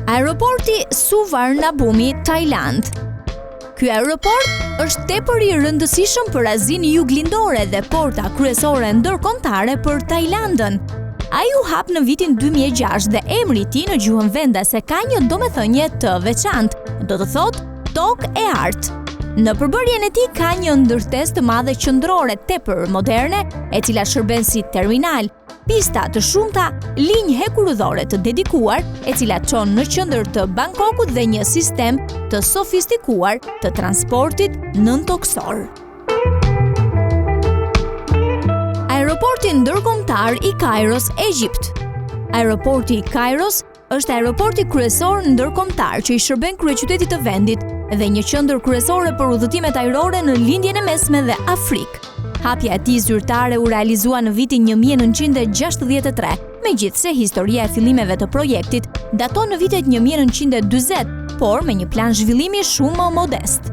Aeroporti Suvarnabhumi, Tajland. Ky aeroport është tepër i rëndësishëm për Azinë Juglindore dhe porta kryesore ndërkombëtare për Tajlandën. Ai u hap në vitin 2006 dhe emri i tij në gjuhën vendase ka një domethënie të veçantë, do të thotë tokë e artë. Në përbërjen e tij ka një ndërtesë të madhe qendrore tepër moderne, e cila shërben si terminal, pista të shumta, linjë hekurudhore të dedikuar, e cila çon në qendër të Bangkokut dhe një sistem të sofistikuar të transportit nëntoksor. Aeroporti ndërkombëtar i Kairos, Egjipt. Aeroporti i Kairos është aeroporti kryesor ndërkombëtar që i shërben kryeqytetit të vendit dhe një qendër kryesore për udhëtimet ajrore në lindjen e mesme dhe Afrikë. Hapja e tij zyrtare u realizua në vitin 1963, megjithse historia e fillimeve të projektit daton në vitet 1940, por me një plan zhvillimi shumë më modest.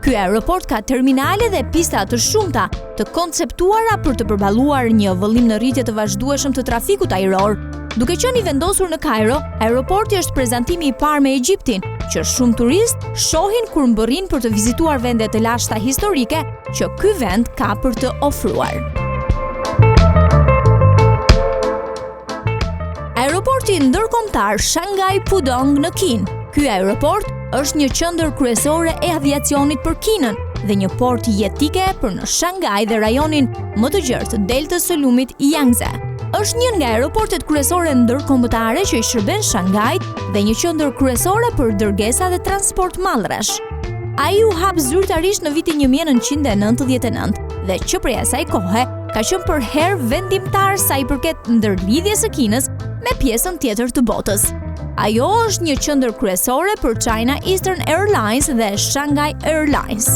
Ky aeroport ka terminale dhe pista të shumta, të konceptuara për të përballuar një vëllim në rritje të vazhdueshëm të trafikut ajror. Duke qenë i vendosur në Kairo, aeroporti është prezantimi i parë me Egjiptin, që shumë turist shohin kur mbërrin për të vizituar vende të lashta historike që ky vend ka për të ofruar. Aeroporti ndërkombëtar Shanghai Pudong në Kinë. Ky aeroport është një qendër kryesore e aviacionit për Kinën dhe një port jetike për në Shanghai dhe rajonin më të gjerë të deltës së lumit Yangtze. Është një nga aeroportet kryesore ndërkombëtare që i shërben Shanghait dhe një qendër kryesore për dërgesa dhe transport mallrash. Ai u hap zyrtarisht në vitin 1999 dhe që prej asaj kohe ka qenë për herë vendimtar sa i përket ndërlidhjes së Kinës me pjesën tjetër të botës. Ajo është një qendër kryesore për China Eastern Airlines dhe Shanghai Airlines.